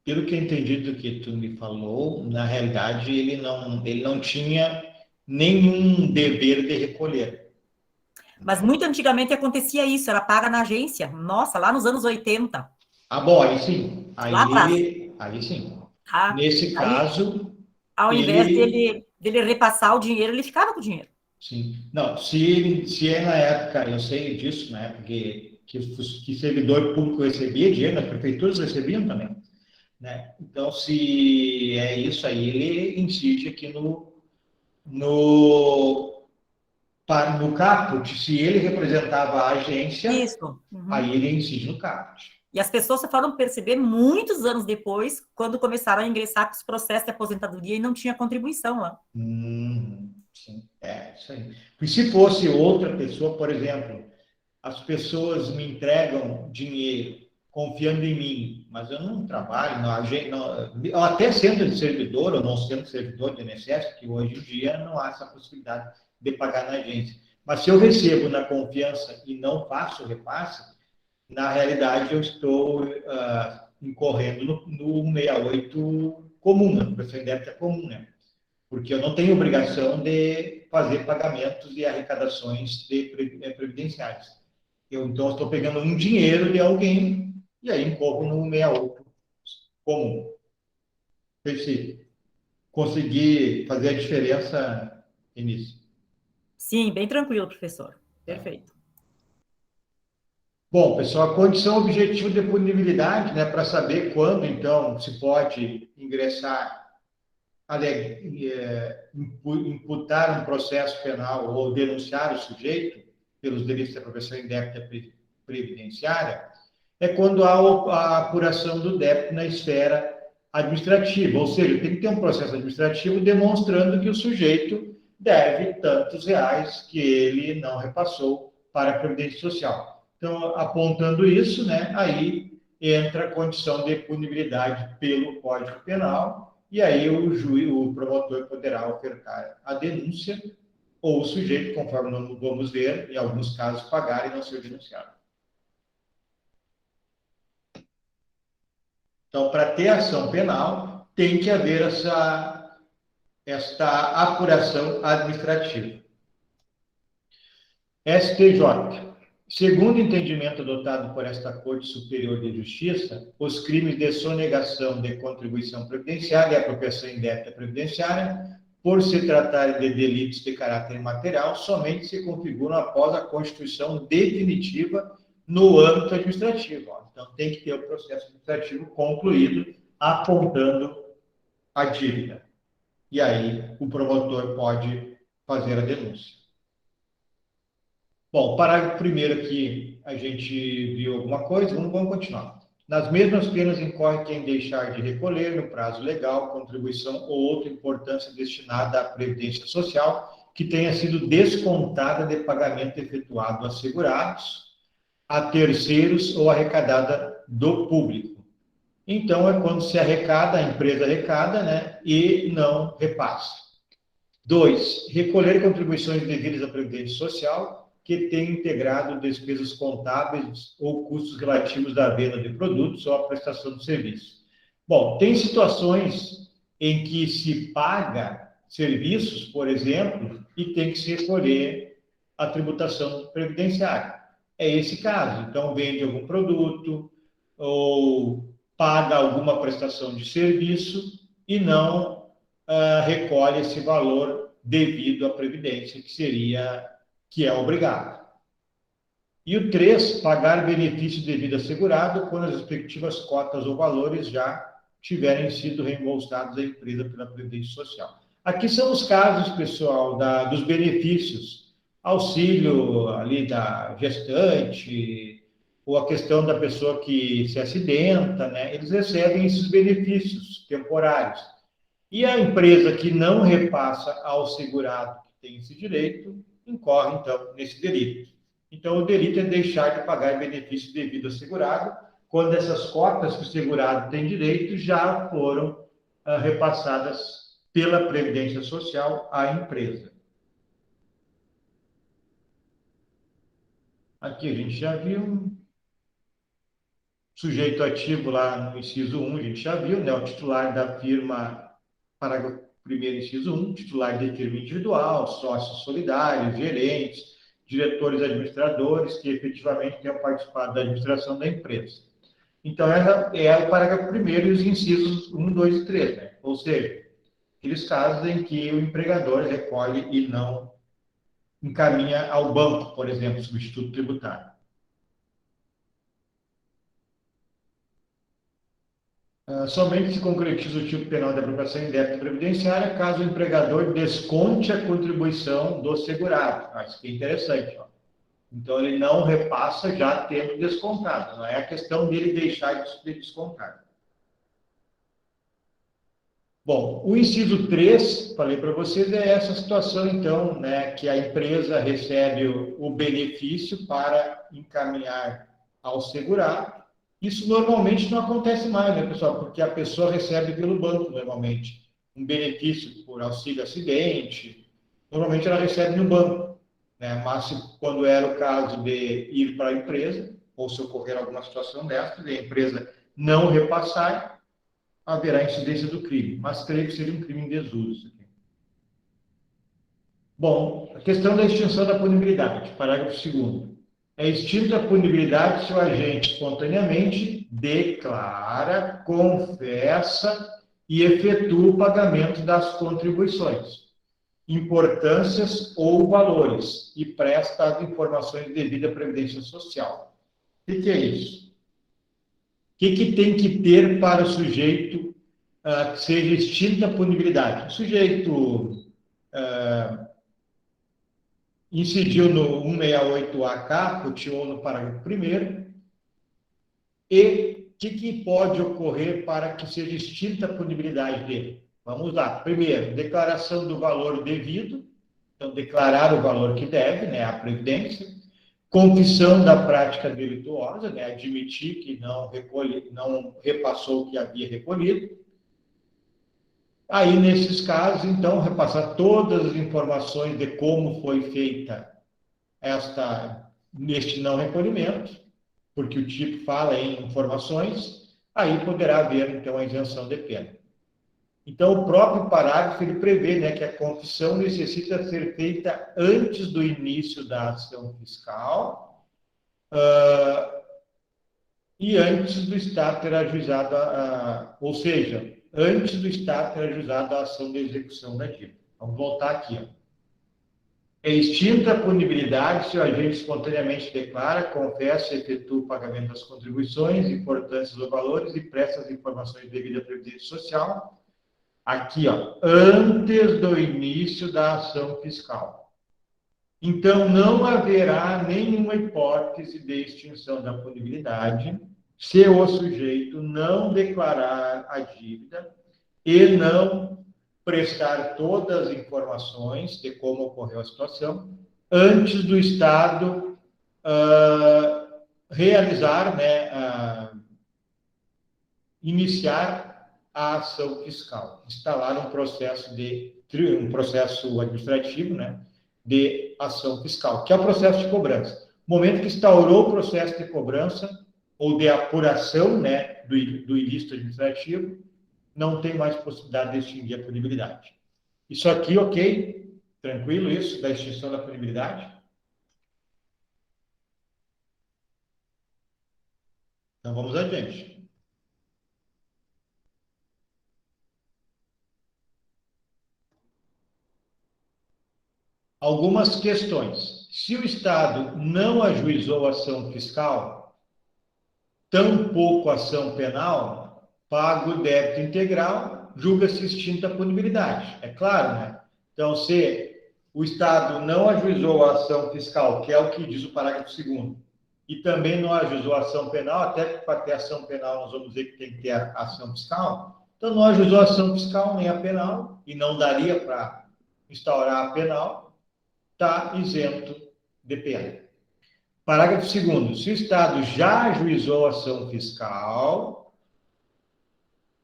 pelo que eu entendi do que tu me falou, na realidade ele não tinha nenhum dever de recolher. Mas muito antigamente acontecia isso, era paga na agência. Nossa, lá nos anos 80. Bom, aí sim. Aí sim. Tá? Nesse caso... Ao invés dele repassar o dinheiro, ele ficava com o dinheiro. Sim. Não, se é na época, eu sei disso, na época que servidor público recebia dinheiro, as prefeituras recebiam também. Né? Então, se é isso aí, ele incide aqui no caput. Se ele representava a agência, isso. Aí ele incide no caput. E as pessoas só foram perceber muitos anos depois, quando começaram a ingressar com os processos de aposentadoria e não tinha contribuição lá. Sim, isso aí. E se fosse outra pessoa, por exemplo, as pessoas me entregam dinheiro confiando em mim, mas eu não trabalho, não, até sendo servidor ou não sendo servidor do INSS, que hoje em dia não há essa possibilidade de pagar na agência. Mas se eu recebo na confiança e não faço o repasse, na realidade eu estou incorrendo no 68 comum, na prestação de débito comum, né? Porque eu não tenho obrigação de fazer pagamentos e arrecadações previdenciárias. Então, estou pegando um dinheiro de alguém e aí incorro no 68 comum. Perfeito. Consegui fazer a diferença nisso. Sim, bem tranquilo, professor. Perfeito. Bom, pessoal, a condição objetiva de punibilidade, né, para saber quando, então, se pode ingressar, imputar um processo penal ou denunciar o sujeito pelos delitos de apropriação indébita previdenciária, é quando há a apuração do débito na esfera administrativa, ou seja, tem que ter um processo administrativo demonstrando que o sujeito deve tantos reais que ele não repassou para a Previdência Social. Então, apontando isso, né, aí entra a condição de punibilidade pelo Código Penal, e aí o promotor poderá ofertar a denúncia, ou o sujeito, conforme vamos ver, em alguns casos, pagar e não ser denunciado. Então, para ter ação penal, tem que haver esta apuração administrativa. STJ. Segundo o entendimento adotado por esta Corte Superior de Justiça, os crimes de sonegação de contribuição previdenciária e apropriação indébita previdenciária, por se tratarem de delitos de caráter material, somente se configuram após a constituição definitiva no âmbito administrativo. Então, tem que ter o processo administrativo concluído, apontando a dívida. e aí o promotor pode fazer a denúncia. Bom, parágrafo primeiro aqui, a gente viu alguma coisa, vamos continuar. Nas mesmas penas incorre quem deixar de recolher, no prazo legal, contribuição ou outra importância destinada à Previdência Social, que tenha sido descontada de pagamento efetuado a segurados, a terceiros ou arrecadada do público. Então, é quando se arrecada, a empresa arrecada, né, e não repassa. 2. Recolher contribuições devidas à Previdência Social, que tenha integrado despesas contábeis ou custos relativos da venda de produtos ou à prestação de serviço. Bom, tem situações em que se paga serviços, por exemplo, e tem que se recolher a tributação previdenciária. É esse caso. Então, vende algum produto ou paga alguma prestação de serviço e não recolhe esse valor devido à previdência, que é obrigado. E o 3, pagar benefício devido assegurado quando as respectivas cotas ou valores já tiverem sido reembolsados à empresa pela Previdência Social. Aqui são os casos, pessoal, dos benefícios, auxílio ali da gestante, ou a questão da pessoa que se acidenta, né? Eles recebem esses benefícios temporários. E a empresa que não repassa ao segurado que tem esse direito, incorre, então, nesse delito. Então, o delito é deixar de pagar benefício devido ao segurado, quando essas cotas que o segurado tem direito já foram repassadas pela Previdência Social à empresa. Aqui a gente já viu. Sujeito ativo lá no inciso 1, a gente já viu, né? O titular da firma, parágrafo 1º, inciso 1, titular de firma individual, sócios solidários, gerentes, diretores administradores que efetivamente tenham participado da administração da empresa. Então, é o parágrafo 1º e os incisos 1, 2 e 3, né? Ou seja, aqueles casos em que o empregador recolhe e não encaminha ao banco, por exemplo, substituto tributário. Somente se concretiza o tipo penal de apropriação indébita previdenciária caso o empregador desconte a contribuição do segurado. Isso aqui é interessante. Ó. Então, ele não repassa já tendo descontado. Não é a questão dele deixar de descontar. Bom, o inciso 3, falei para vocês, é essa situação, então, né, que a empresa recebe o benefício para encaminhar ao segurado. Isso normalmente não acontece mais, né, pessoal? Porque a pessoa recebe pelo banco, normalmente, um benefício por auxílio acidente. Normalmente ela recebe no banco, né? Mas quando era o caso de ir para a empresa, ou se ocorrer alguma situação dessa, e a empresa não repassar, haverá incidência do crime. Mas creio que seria um crime em desuso. Bom, a questão da extinção da punibilidade, parágrafo 2º. É extinta a punibilidade se o agente espontaneamente declara, confessa e efetua o pagamento das contribuições, importâncias ou valores e presta as informações devidas à Previdência Social. O que é isso? O que tem que ter para o sujeito que seja extinta a punibilidade? O sujeito incidiu no 168A caput ou no parágrafo 1º, e o que pode ocorrer para que seja extinta a punibilidade dele? Vamos lá. Primeiro, declaração do valor devido, então declarar o valor que deve, né, à Previdência, confissão da prática delituosa, né, admitir que não repassou o que havia recolhido. Aí, nesses casos, então, repassar todas as informações de como foi feita neste não recolhimento, porque o tipo fala em informações, aí poderá haver, então, a isenção de pena. Então, o próprio parágrafo, ele prevê, né, que a confissão necessita ser feita antes do início da ação fiscal e antes do Estado ter ajuizado, ou seja, antes do Estado ter ajuizado a ação de execução da dívida. Vamos voltar aqui. Ó. É extinta a punibilidade se o agente espontaneamente declara, confessa e efetua o pagamento das contribuições, importâncias ou valores e presta as informações devidas à Previdência Social, Aqui, ó, antes do início da ação fiscal. Então, não haverá nenhuma hipótese de extinção da punibilidade se o sujeito não declarar a dívida e não prestar todas as informações de como ocorreu a situação antes do Estado realizar, né, iniciar a ação fiscal, instalar um processo administrativo, né, de ação fiscal, que é o processo de cobrança. No momento que instaurou o processo de cobrança ou de apuração, né, do ilícito administrativo, não tem mais possibilidade de extinguir a punibilidade. Isso aqui, ok? Tranquilo isso, da extinção da punibilidade? Então, vamos adiante. Algumas questões. Se o Estado não ajuizou ação fiscal, tampouco ação penal, paga o débito integral, julga-se extinta a punibilidade. É claro, né? Então, se o Estado não ajuizou a ação fiscal, que é o que diz o parágrafo 2º, e também não ajuizou a ação penal, até para ter ação penal nós vamos dizer que tem que ter a ação fiscal, então não ajuizou a ação fiscal nem a penal, e não daria para instaurar a penal, está isento de pena. Parágrafo 2º. Se o Estado já ajuizou a ação fiscal,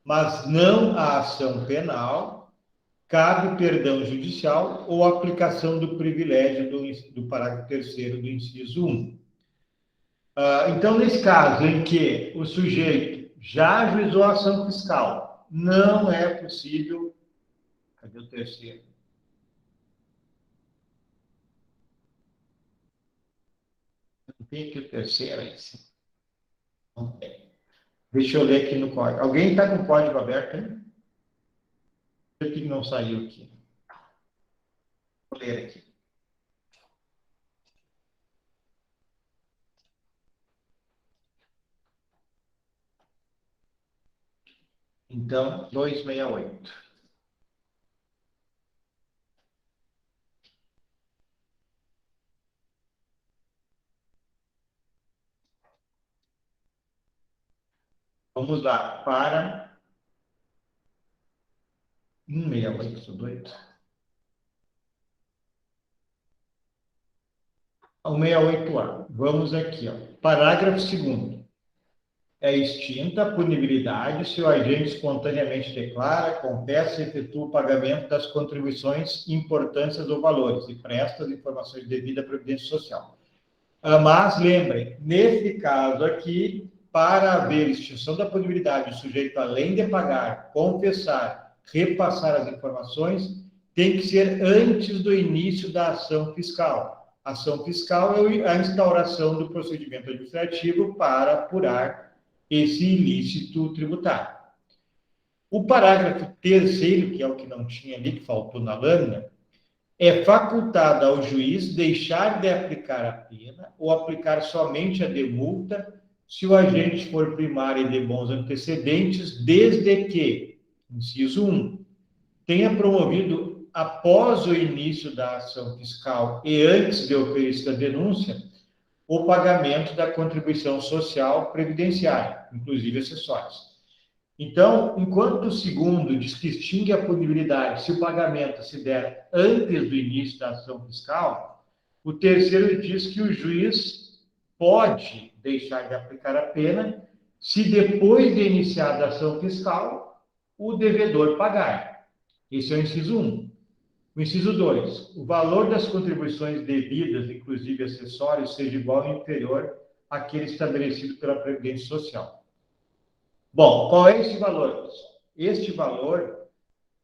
mas não a ação penal, cabe perdão judicial ou aplicação do privilégio do parágrafo 3º do inciso 1. Então, nesse caso em que o sujeito já ajuizou a ação fiscal, não é possível... Cadê o terceiro? Não tem aqui o terceiro aí? Não tem. Deixa eu ler aqui no código. Alguém está com o código aberto, hein? Por que não saiu aqui? Vou ler aqui. Então, 268. Vamos lá, para 168, sou doido. O 68A. Vamos aqui, ó. Parágrafo 2º. É extinta a punibilidade se o agente espontaneamente declara, confessa e efetua o pagamento das contribuições, importâncias ou valores e presta as informações devidas à Previdência Social. Mas, lembrem, nesse caso aqui, para haver extinção da punibilidade, o sujeito, além de pagar, confessar, repassar as informações, tem que ser antes do início da ação fiscal. A ação fiscal é a instauração do procedimento administrativo para apurar esse ilícito tributário. O parágrafo 3º, que é o que não tinha ali, que faltou na lâmina, é facultado ao juiz deixar de aplicar a pena ou aplicar somente a de multa se o agente for primário e de bons antecedentes, desde que, inciso 1, tenha promovido após o início da ação fiscal e antes de oferecer a denúncia, o pagamento da contribuição social previdenciária, inclusive acessórias. Então, enquanto o segundo diz que extingue a punibilidade se o pagamento se der antes do início da ação fiscal, o terceiro diz que o juiz pode deixar de aplicar a pena se depois de iniciada a ação fiscal o devedor pagar. Esse é o inciso 1. O inciso 2, o valor das contribuições devidas, inclusive acessórios, seja igual ou inferior àquele estabelecido pela Previdência Social. Bom, qual é esse valor, pessoal? Este valor,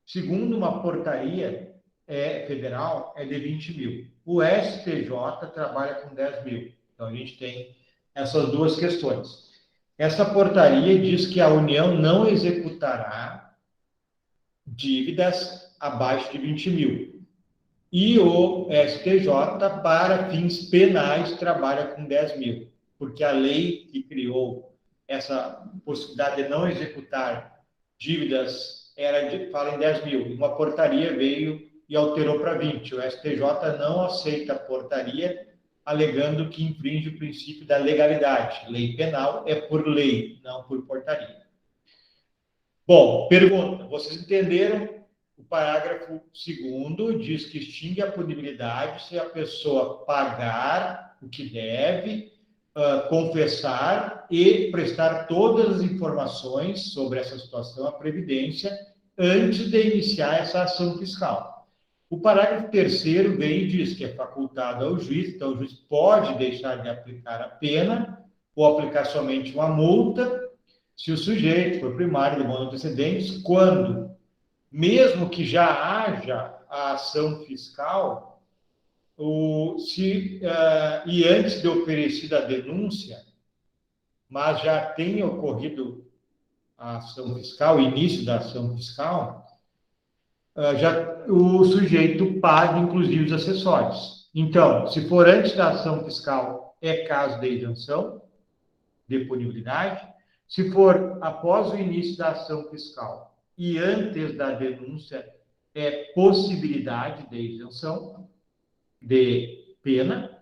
segundo uma portaria federal, é de 20 mil. O STJ trabalha com 10 mil. Então, a gente tem essas duas questões. Essa portaria diz que a União não executará dívidas abaixo de 20 mil. E o STJ, para fins penais, trabalha com 10 mil. Porque a lei que criou essa possibilidade de não executar dívidas fala em 10 mil. Uma portaria veio e alterou para 20. O STJ não aceita a portaria, alegando que infringe o princípio da legalidade. Lei penal é por lei, não por portaria. Bom, pergunta. Vocês entenderam? O parágrafo 2º diz que extingue a punibilidade se a pessoa pagar o que deve, confessar e prestar todas as informações sobre essa situação à Previdência antes de iniciar essa ação fiscal. O parágrafo 3º vem e diz que é facultado ao juiz, então o juiz pode deixar de aplicar a pena ou aplicar somente uma multa se o sujeito for primário de bons antecedentes, quando, mesmo que já haja a ação fiscal, e antes de oferecida a denúncia, mas já tenha ocorrido a ação fiscal, o início da ação fiscal, o sujeito paga, inclusive, os acessórios. Então, se for antes da ação fiscal, é caso de isenção, de punibilidade. Se for após o início da ação fiscal e antes da denúncia, é possibilidade de isenção de pena.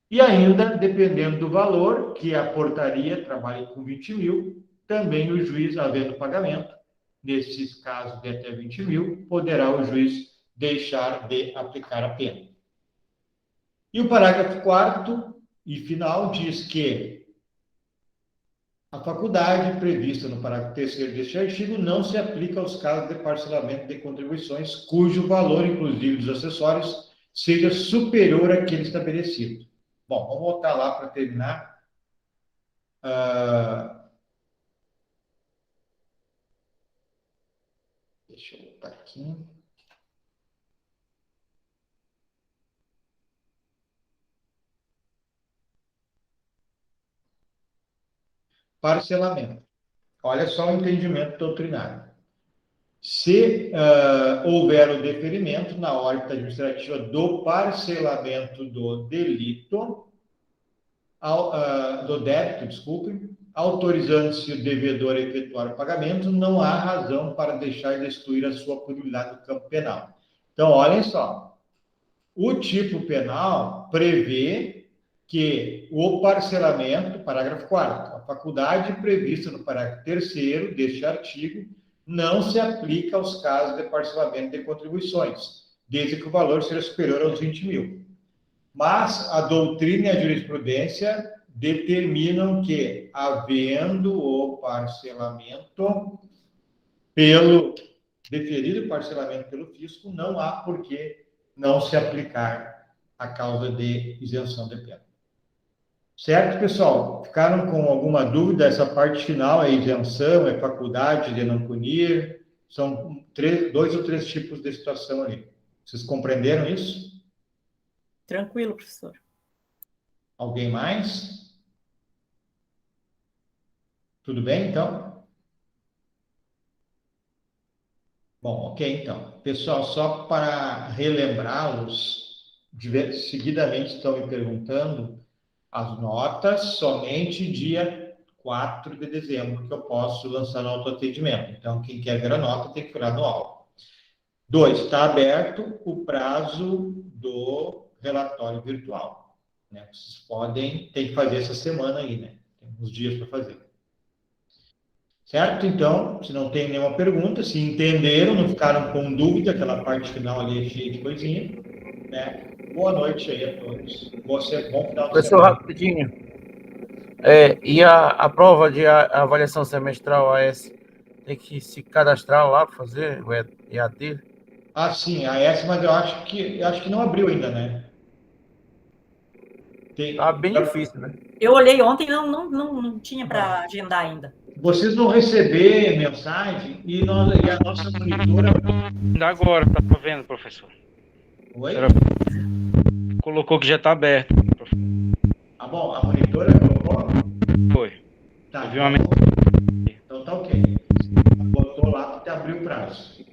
E ainda, dependendo do valor, que a portaria trabalha com 20 mil, também o juiz, havendo pagamento, nesses casos de até 20 mil, poderá o juiz deixar de aplicar a pena. E o parágrafo 4º e final diz que a faculdade prevista no parágrafo 3º deste artigo não se aplica aos casos de parcelamento de contribuições cujo valor, inclusive dos acessórios, seja superior àquele estabelecido. Bom, vamos voltar lá para terminar. Deixa eu botar aqui. Parcelamento. Olha só o entendimento doutrinário. Se houver o deferimento na órbita administrativa do parcelamento do delito, do débito, desculpe, autorizando-se o devedor a efetuar o pagamento, não há razão para deixar de excluir a sua punibilidade do campo penal. Então, olhem só. O tipo penal prevê que o parcelamento, parágrafo 4º, a faculdade prevista no parágrafo 3º deste artigo não se aplica aos casos de parcelamento de contribuições, desde que o valor seja superior aos 20 mil. Mas a doutrina e a jurisprudência determinam que, havendo o parcelamento deferido o parcelamento pelo fisco, não há por que não se aplicar a causa de isenção de pena. Certo, pessoal? Ficaram com alguma dúvida? Essa parte final é isenção, é faculdade de não punir? São 2 ou 3 tipos de situação ali. Vocês compreenderam isso? Tranquilo, professor. Alguém mais? Tudo bem, então? Bom, ok, então. Pessoal, só para relembrá-los, seguidamente estão me perguntando as notas somente dia 4 de dezembro, que eu posso lançar no autoatendimento. Então, quem quer ver a nota tem que furar no aula. 2, está aberto o prazo do relatório virtual. Né? Vocês tem que fazer essa semana aí, né? Tem uns dias para fazer. Certo? Então, se não tem nenhuma pergunta, se entenderam, não ficaram com dúvida, aquela parte final ali é cheia de coisinha, né? Boa noite aí a todos. Bom final de Professor, semana. rapidinho. E a prova de avaliação semestral AS tem que se cadastrar lá para fazer o EAD? Ah, sim, a AS, mas eu acho que não abriu ainda, né? Tá bem difícil, né? Eu olhei ontem, não tinha para agendar ainda. Vocês vão receber mensagem e a nossa monitora... Ainda agora, tá vendo, professor? Oi? Colocou que já está aberto. Ah, bom, a monitora colocou? Foi. Tá, Eu vi uma então tá ok. Botou lá porque abriu o prazo.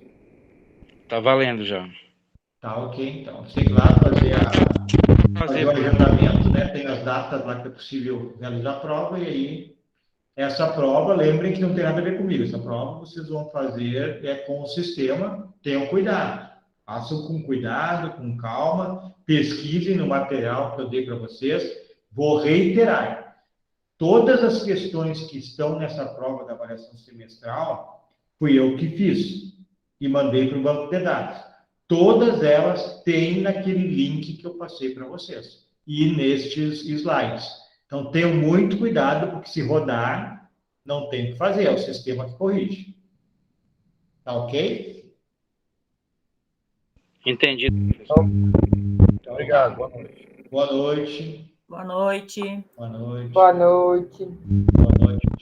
Tá valendo já. Tá ok, então. Tem que lá fazer o agendamento, né? Tem as datas lá que é possível realizar a prova e aí Essa prova, lembrem que não tem nada a ver comigo. Essa prova vocês vão fazer com o sistema. Tenham cuidado. Façam com cuidado, com calma. Pesquisem no material que eu dei para vocês. Vou reiterar. Todas as questões que estão nessa prova da avaliação semestral, fui eu que fiz e mandei para o banco de dados. Todas elas têm naquele link que eu passei para vocês e nestes slides. Então, tenham muito cuidado, porque se rodar, não tem o que fazer, é o sistema que corrige. Tá ok? Entendi. Então, Obrigado, boa noite. Boa noite. Boa noite. Boa noite. Boa noite. Boa noite.